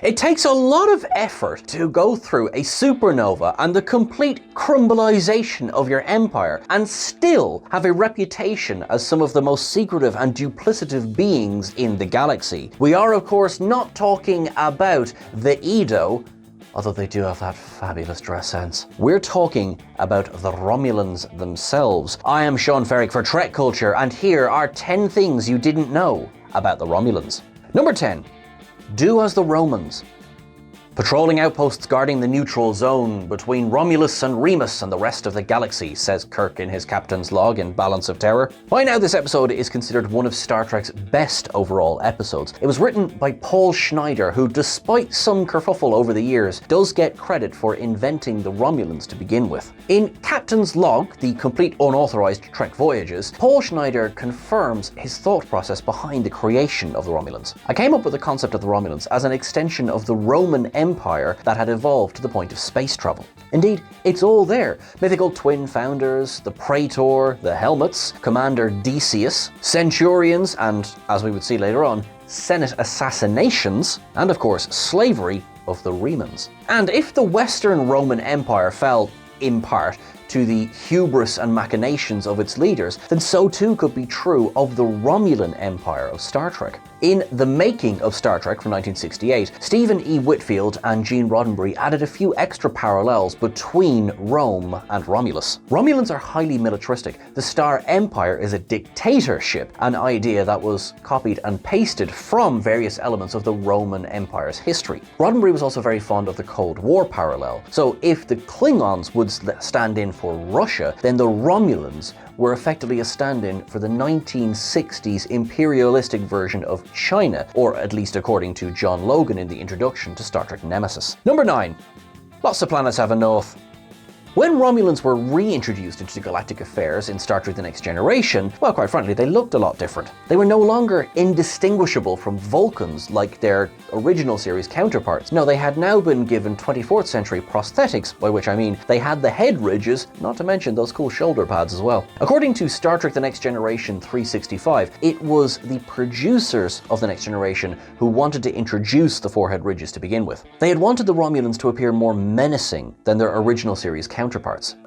It takes a lot of effort to go through a supernova and the complete crumbleization of your empire and still have a reputation as some of the most secretive and duplicative beings in the galaxy. We are, of course, not talking about the Edo, although they do have that fabulous dress sense. We're talking about the Romulans themselves. I am Sean Ferrick for TrekCulture, and here are 10 things you didn't know about the Romulans. Number 10. Do as the Romans. Patrolling outposts guarding the neutral zone between Romulus and Remus and the rest of the galaxy, says Kirk in his captain's log in Balance of Terror. By now, this episode is considered one of Star Trek's best overall episodes. It was written by Paul Schneider, who, despite some kerfuffle over the years, does get credit for inventing the Romulans to begin with. In Captain's Log, the complete unauthorized Trek voyages, Paul Schneider confirms his thought process behind the creation of the Romulans. I came up with the concept of the Romulans as an extension of the Roman Empire that had evolved to the point of space travel. Indeed, it's all there. Mythical twin founders, the Praetor, the Helmets, Commander Decius, Centurions, and, as we would see later on, Senate assassinations, and of course, slavery of the Remans. And if the Western Roman Empire fell, in part, to the hubris and machinations of its leaders, then so too could be true of the Romulan Empire of Star Trek. In The Making of Star Trek from 1968, Stephen E. Whitfield and Gene Roddenberry added a few extra parallels between Rome and Romulus. Romulans are highly militaristic. The Star Empire is a dictatorship, an idea that was copied and pasted from various elements of the Roman Empire's history. Roddenberry was also very fond of the Cold War parallel. So if the Klingons would stand in for Russia, then the Romulans were effectively a stand-in for the 1960s imperialistic version of China, or at least according to John Logan in the introduction to Star Trek Nemesis. Number 9. Lots of planets have a north. When Romulans were reintroduced into galactic affairs in Star Trek The Next Generation, well, quite frankly, they looked a lot different. They were no longer indistinguishable from Vulcans like their original series counterparts. No, they had now been given 24th century prosthetics, by which I mean they had the head ridges, not to mention those cool shoulder pads as well. According to Star Trek The Next Generation 365, it was the producers of The Next Generation who wanted to introduce the forehead ridges to begin with. They had wanted the Romulans to appear more menacing than their original series counterparts.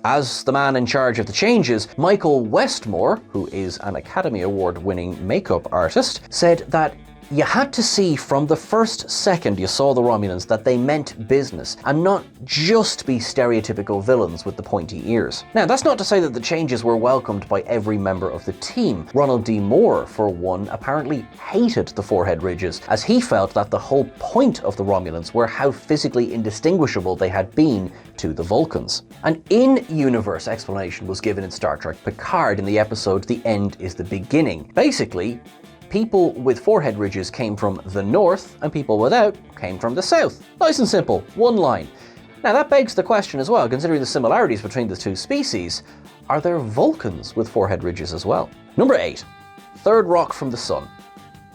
As the man in charge of the changes, Michael Westmore, who is an Academy Award-winning makeup artist, said that you had to see from the first second you saw the Romulans that they meant business and not just be stereotypical villains with the pointy ears. Now, that's not to say that the changes were welcomed by every member of the team. Ronald D. Moore, for one, apparently hated the forehead ridges, as he felt that the whole point of the Romulans were how physically indistinguishable they had been to the Vulcans. An in-universe explanation was given in Star Trek Picard in the episode The End is the Beginning. Basically, people with forehead ridges came from the north, and people without came from the south. Nice and simple, one line. Now that begs the question as well, considering the similarities between the two species, are there Vulcans with forehead ridges as well? Number 8. Third rock from the sun.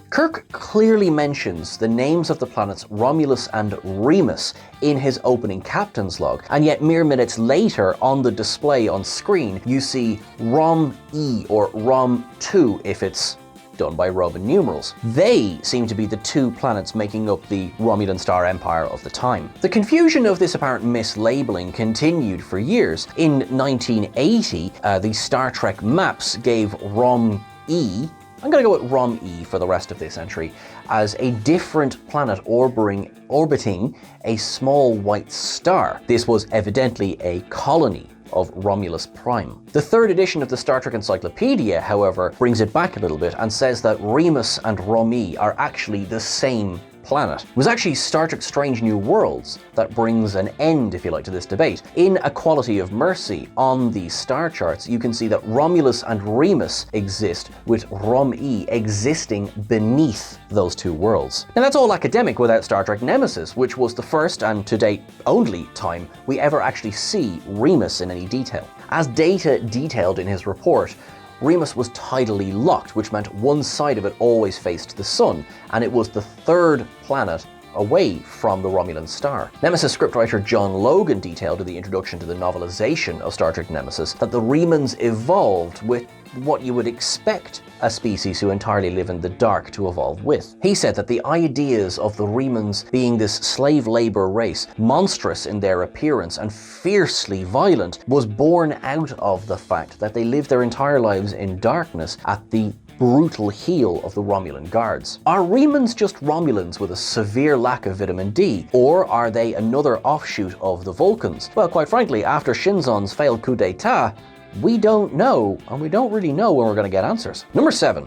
Kirk clearly mentions the names of the planets Romulus and Remus in his opening captain's log, and yet mere minutes later on the display on screen you see Rom-E or Rom-2 if it's done by Roman numerals. They seem to be the two planets making up the Romulan Star Empire of the time. The confusion of this apparent mislabeling continued for years. In 1980, the Star Trek maps gave Rom-E, I'm going to go with Rom-E for the rest of this entry, as a different planet orbiting a small white star. This was evidently a colony of Romulus Prime. The third edition of the Star Trek Encyclopedia, however, brings it back a little bit and says that Remus and Rom-E are actually the same planet. It was actually Star Trek Strange New Worlds that brings an end, if you like, to this debate. In Equality of Mercy on the star charts, you can see that Romulus and Remus exist, with Rom-E existing beneath those two worlds. Now that's all academic without Star Trek Nemesis, which was the first and to date only time we ever actually see Remus in any detail. As Data detailed in his report, Remus was tidally locked, which meant one side of it always faced the sun, and it was the third planet away from the Romulan star. Nemesis scriptwriter John Logan detailed in the introduction to the novelization of Star Trek Nemesis that the Remans evolved with what you would expect a species who entirely live in the dark to evolve with. He said that the ideas of the Romulans being this slave labor race, monstrous in their appearance and fiercely violent, was born out of the fact that they lived their entire lives in darkness at the brutal heel of the Romulan guards. Are Romulans just Romulans with a severe lack of vitamin D, or are they another offshoot of the Vulcans? Well, quite frankly, after Shinzon's failed coup d'etat, we don't know, and we don't really know when we're going to get answers. Number 7.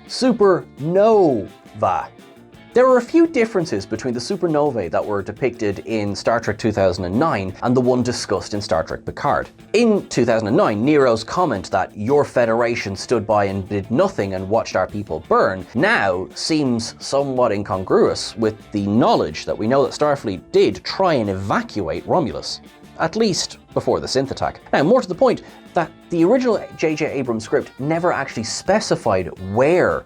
Supernova. There are a few differences between the supernovae that were depicted in Star Trek 2009 and the one discussed in Star Trek Picard. In 2009, Nero's comment that your Federation stood by and did nothing and watched our people burn now seems somewhat incongruous with the knowledge that we know that Starfleet did try and evacuate Romulus, at least before the synth attack. Now, more to the point, that the original J.J. Abrams script never actually specified where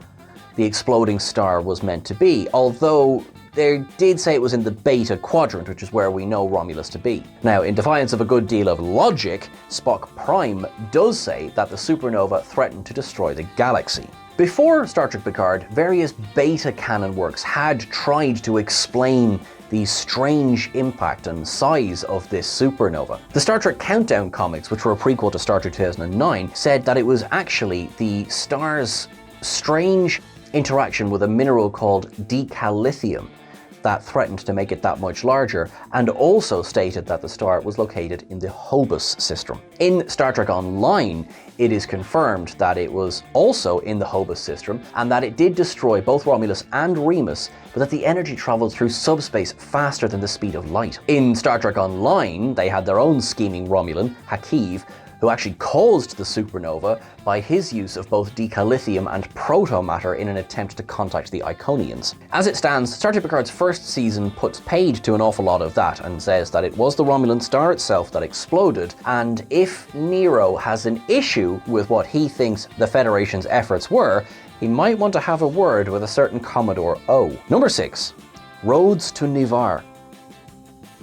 the exploding star was meant to be, although they did say it was in the Beta Quadrant, which is where we know Romulus to be. Now, in defiance of a good deal of logic, Spock Prime does say that the supernova threatened to destroy the galaxy. Before Star Trek Picard, various beta canon works had tried to explain the strange impact and size of this supernova. The Star Trek Countdown comics, which were a prequel to Star Trek 2009, said that it was actually the star's strange interaction with a mineral called decalithium that threatened to make it that much larger, and also stated that the star was located in the Hobus system. In Star Trek Online, it is confirmed that it was also in the Hobus system, and that it did destroy both Romulus and Remus, but that the energy traveled through subspace faster than the speed of light. In Star Trek Online, they had their own scheming Romulan, Hakiv, who actually caused the supernova by his use of both decalithium and protomatter in an attempt to contact the Iconians. As it stands, Star Trek Picard's first season puts paid to an awful lot of that and says that it was the Romulan star itself that exploded, and if Nero has an issue with what he thinks the Federation's efforts were, he might want to have a word with a certain Commodore O. Number 6. Roads to Ni'Var.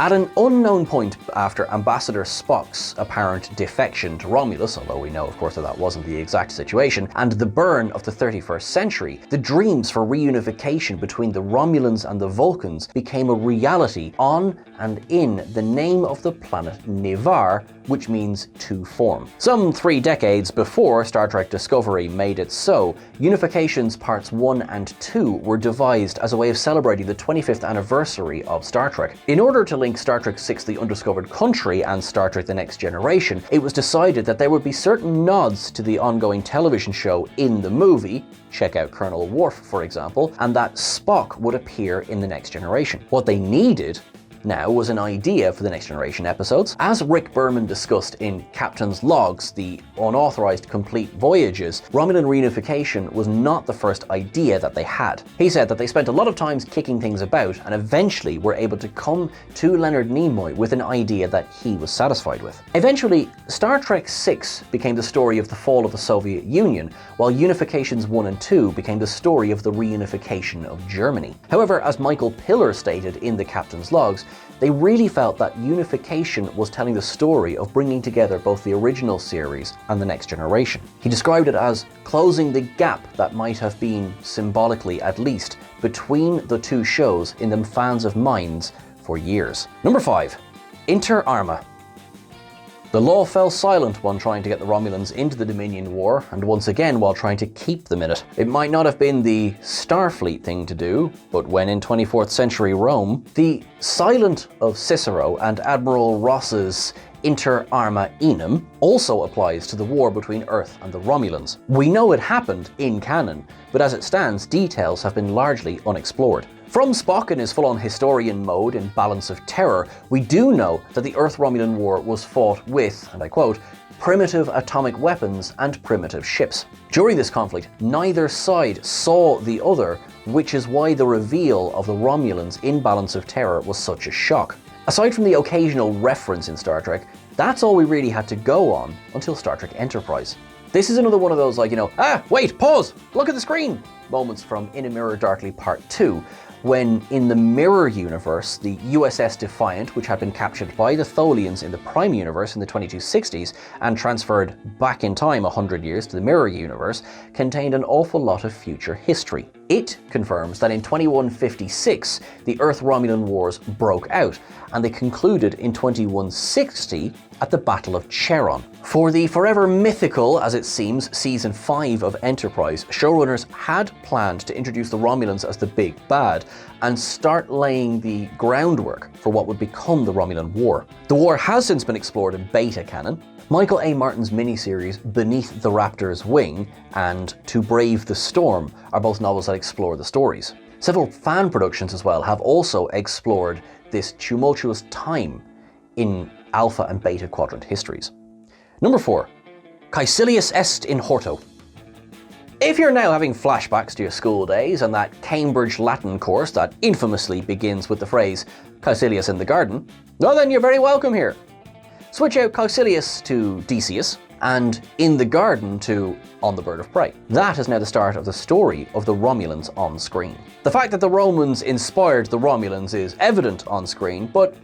At an unknown point after Ambassador Spock's apparent defection to Romulus, although we know of course that wasn't the exact situation, and the burn of the 31st century, the dreams for reunification between the Romulans and the Vulcans became a reality on and in the name of the planet Ni'Var, which means to form. Some 3 decades before Star Trek Discovery made it so, Unifications Parts 1 and 2 were devised as a way of celebrating the 25th anniversary of Star Trek. In order to link Star Trek VI The Undiscovered Country and Star Trek The Next Generation, it was decided that there would be certain nods to the ongoing television show in the movie, check out Colonel Worf for example, and that Spock would appear in The Next Generation. What they needed now was an idea for the Next Generation episodes. As Rick Berman discussed in Captain's Logs, the unauthorized complete voyages, Romulan reunification was not the first idea that they had. He said that they spent a lot of time kicking things about and eventually were able to come to Leonard Nimoy with an idea that he was satisfied with. Eventually, Star Trek VI became the story of the fall of the Soviet Union, while Unifications 1 and 2 became the story of the reunification of Germany. However, as Michael Piller stated in the Captain's Logs, they really felt that Unification was telling the story of bringing together both the original series and the Next Generation. He described it as closing the gap that might have been, symbolically at least, between the two shows in the fans' of minds for years. Number 5. Inter Arma. The law fell silent when trying to get the Romulans into the Dominion War, and once again while trying to keep them in it. It might not have been the Starfleet thing to do, but when in 24th century Rome, the Silent of Cicero and Admiral Ross's Inter Arma Enum also applies to the war between Earth and the Romulans. We know it happened in canon, but as it stands, details have been largely unexplored. From Spock in his full-on historian mode in Balance of Terror, we do know that the Earth-Romulan War was fought with, and I quote, primitive atomic weapons and primitive ships. During this conflict, neither side saw the other, which is why the reveal of the Romulans in Balance of Terror was such a shock. Aside from the occasional reference in Star Trek, that's all we really had to go on until Star Trek Enterprise. This is another one of those wait, pause, look at the screen moments from In a Mirror Darkly Part 2. when in the mirror universe, the USS Defiant, which had been captured by the Tholians in the Prime universe in the 2260s and transferred back in time 100 years to the mirror universe, contained an awful lot of future history. It confirms that in 2156, the Earth-Romulan Wars broke out, and they concluded in 2160 at the Battle of Cheron. For the forever mythical, as it seems, Season 5 of Enterprise, showrunners had planned to introduce the Romulans as the big bad and start laying the groundwork for what would become the Romulan War. The war has since been explored in beta canon. Michael A. Martin's miniseries Beneath the Raptor's Wing and To Brave the Storm are both novels that explore the stories. Several fan productions as well have also explored this tumultuous time in Alpha and Beta Quadrant histories. Number 4. Caecilius est in horto. If you're now having flashbacks to your school days and that Cambridge Latin course that infamously begins with the phrase Caecilius in the garden, well then you're very welcome here. Switch out Caecilius to Decius, and in the garden to On the Bird of Prey. That is now the start of the story of the Romulans on screen. The fact that the Romans inspired the Romulans is evident on screen, but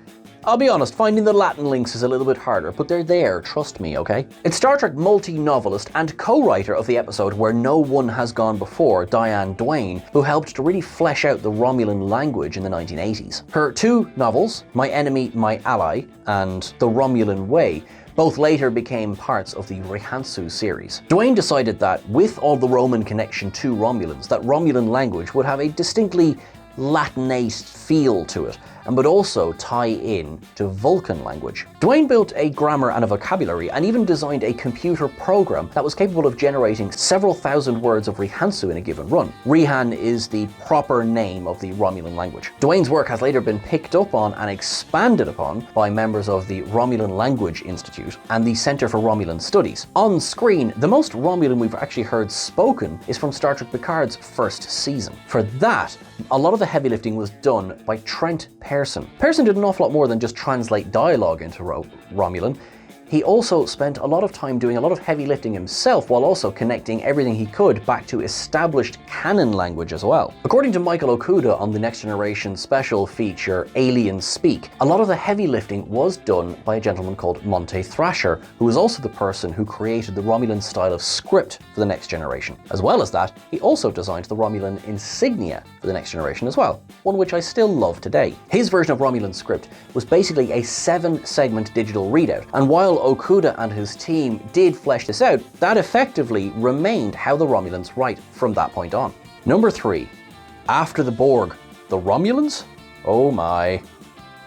I'll be honest, finding the Latin links is a little bit harder, but they're there, trust me, okay? It's Star Trek multi-novelist and co-writer of the episode Where No One Has Gone Before, Diane Duane, who helped to really flesh out the Romulan language in the 1980s. Her 2 novels, My Enemy, My Ally, and The Romulan Way, both later became parts of the Rihansu series. Duane decided that, with all the Roman connection to Romulans, that Romulan language would have a distinctly Latinate feel to it, and would also tie in to Vulcan language. Duane built a grammar and a vocabulary, and even designed a computer program that was capable of generating several thousand words of Rihansu in a given run. Rihan is the proper name of the Romulan language. Duane's work has later been picked up on and expanded upon by members of the Romulan Language Institute and the Center for Romulan Studies. On screen, the most Romulan we've actually heard spoken is from Star Trek Picard's first season. For that, a lot of the heavy lifting was done by Trent Pearson. Pearson did an awful lot more than just translate dialogue into Romulan. He also spent a lot of time doing a lot of heavy lifting himself, while also connecting everything he could back to established canon language as well. According to Michael Okuda on the Next Generation special feature Alien Speak, a lot of the heavy lifting was done by a gentleman called Monte Thrasher, who was also the person who created the Romulan style of script for the Next Generation. As well as that, he also designed the Romulan insignia for the Next Generation as well, one which I still love today. His version of Romulan script was basically a 7-segment digital readout, and while Okuda and his team did flesh this out, that effectively remained how the Romulans write from that point on. Number 3. After the Borg, the Romulans? Oh my.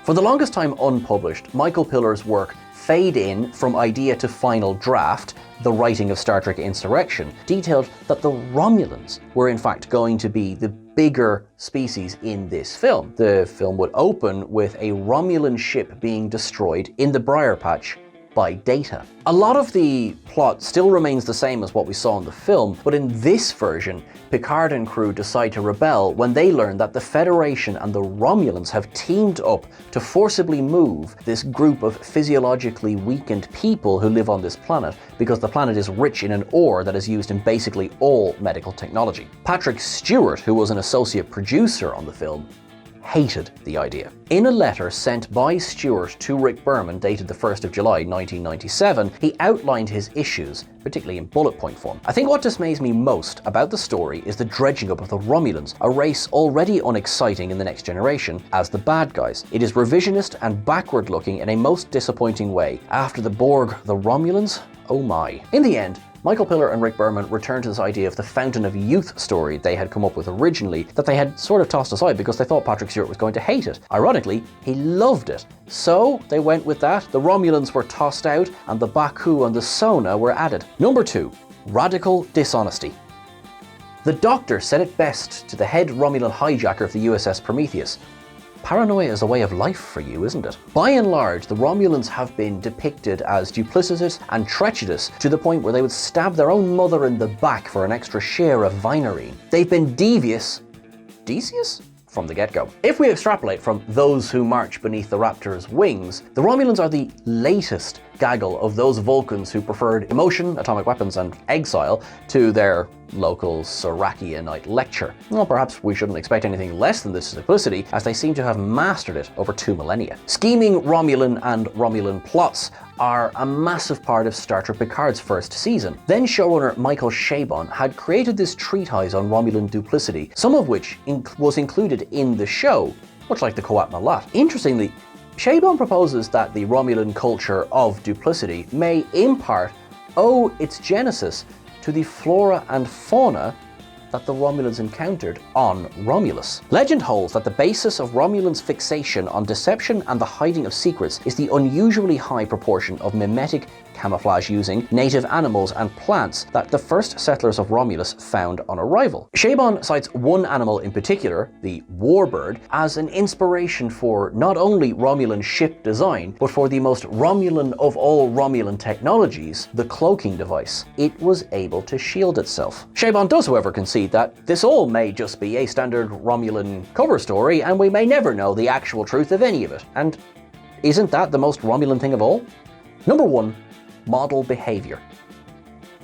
For the longest time unpublished, Michael Pillar's work Fade In From Idea to Final Draft, The Writing of Star Trek Insurrection, detailed that the Romulans were in fact going to be the bigger species in this film. The film would open with a Romulan ship being destroyed in the Briar Patch by Data. A lot of the plot still remains the same as what we saw in the film, but in this version, Picard and crew decide to rebel when they learn that the Federation and the Romulans have teamed up to forcibly move this group of physiologically weakened people who live on this planet, because the planet is rich in an ore that is used in basically all medical technology. Patrick Stewart, who was an associate producer on the film, hated the idea. In a letter sent by Stewart to Rick Berman, dated the 1st of July 1997, he outlined his issues, particularly in bullet point form. I think what dismays me most about the story is the dredging up of the Romulans, a race already unexciting in the Next Generation, as the bad guys. It is revisionist and backward looking in a most disappointing way. After the Borg, the Romulans? Oh my. In the end, Michael Pillar and Rick Berman returned to this idea of the Fountain of Youth story they had come up with originally, that they had sort of tossed aside because they thought Patrick Stewart was going to hate it. Ironically, he loved it. So they went with that, the Romulans were tossed out, and the Baku and the Sona were added. Number 2. Radical dishonesty. The Doctor said it best to the head Romulan hijacker of the USS Prometheus: paranoia is a way of life for you, isn't it? By and large, the Romulans have been depicted as duplicitous and treacherous to the point where they would stab their own mother in the back for an extra share of vinarine. They've been devious, Decius? from the get-go. If we extrapolate from those who march beneath the Raptor's wings, the Romulans are the latest gaggle of those Vulcans who preferred emotion, atomic weapons, and exile to their local Serachianite lecture. Well, perhaps we shouldn't expect anything less than this simplicity, as they seem to have mastered it over 2 millennia. Scheming Romulan and Romulan plots are a massive part of Star Trek Picard's first season. Then showrunner Michael Chabon had created this treatise on Romulan duplicity, some of which was included in the show, much like the Coat Malat. Interestingly, Chabon proposes that the Romulan culture of duplicity may in part owe its genesis to the flora and fauna that the Romulans encountered on Romulus. Legend holds that the basis of Romulans' fixation on deception and the hiding of secrets is the unusually high proportion of mimetic camouflage-using native animals and plants that the first settlers of Romulus found on arrival. Chabon cites one animal in particular, the warbird, as an inspiration for not only Romulan ship design, but for the most Romulan of all Romulan technologies, the cloaking device. It was able to shield itself. Chabon does, however, concede that this all may just be a standard Romulan cover story, and we may never know the actual truth of any of it. And isn't that the most Romulan thing of all? Number 1. Model behavior.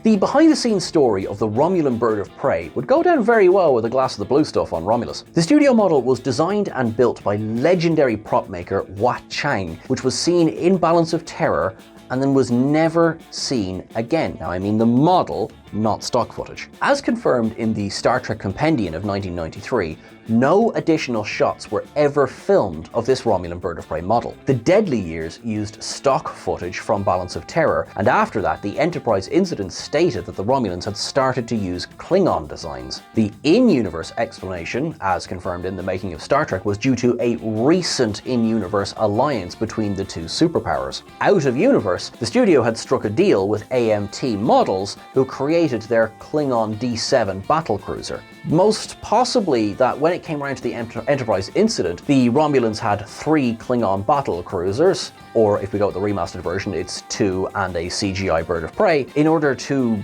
The behind-the-scenes story of the Romulan bird of prey would go down very well with a glass of the blue stuff on Romulus. The studio model was designed and built by legendary prop maker Wat Chang, which was seen in Balance of Terror and then was never seen again. Now, I mean the model, not stock footage. As confirmed in the Star Trek Compendium of 1993, no additional shots were ever filmed of this Romulan bird of prey model. The Deadly Years used stock footage from Balance of Terror, and after that, the Enterprise incident stated that the Romulans had started to use Klingon designs. The in-universe explanation, as confirmed in the making of Star Trek, was due to a recent in-universe alliance between the two superpowers. Out of universe, the studio had struck a deal with AMT Models, who created their Klingon D7 battlecruiser. Most possibly that when it came around to the Enterprise incident, the Romulans had 3 Klingon battle cruisers, or if we go with the remastered version, it's 2 and a CGI bird of prey, in order to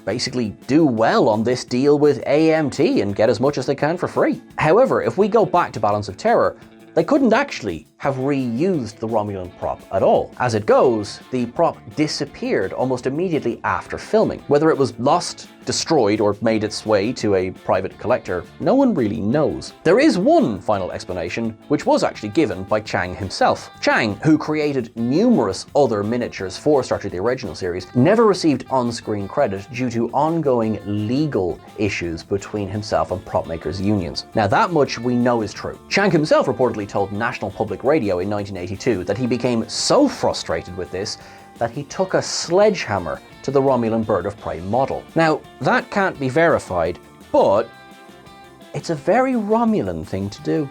basically do well on this deal with AMT and get as much as they can for free. However, if we go back to Balance of Terror, they couldn't actually have reused the Romulan prop at all. As it goes, the prop disappeared almost immediately after filming. Whether it was lost, destroyed, or made its way to a private collector, no one really knows. There is one final explanation, which was actually given by Chang himself. Chang, who created numerous other miniatures for Star Trek: The Original Series, never received on-screen credit due to ongoing legal issues between himself and prop makers' unions. Now, that much we know is true. Chang himself reportedly told National Public Radio in 1982 that he became so frustrated with this that he took a sledgehammer to the Romulan bird of prey model. Now, that can't be verified, but it's a very Romulan thing to do.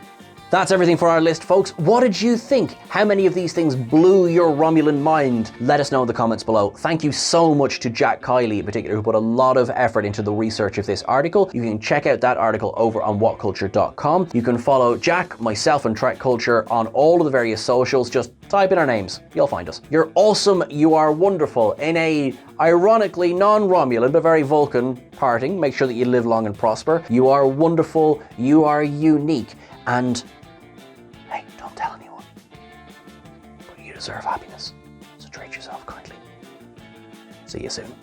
That's everything for our list, folks. What did you think? How many of these things blew your Romulan mind? Let us know in the comments below. Thank you so much to Jack Kiley in particular, who put a lot of effort into the research of this article. You can check out that article over on whatculture.com. You can follow Jack, myself, and TrekCulture on all of the various socials. Just type in our names. You'll find us. You're awesome. You are wonderful. In a ironically non-Romulan but very Vulcan parting, make sure that you live long and prosper. You are wonderful. You are unique. And hey, don't tell anyone. But you deserve happiness. So treat yourself kindly. See you soon.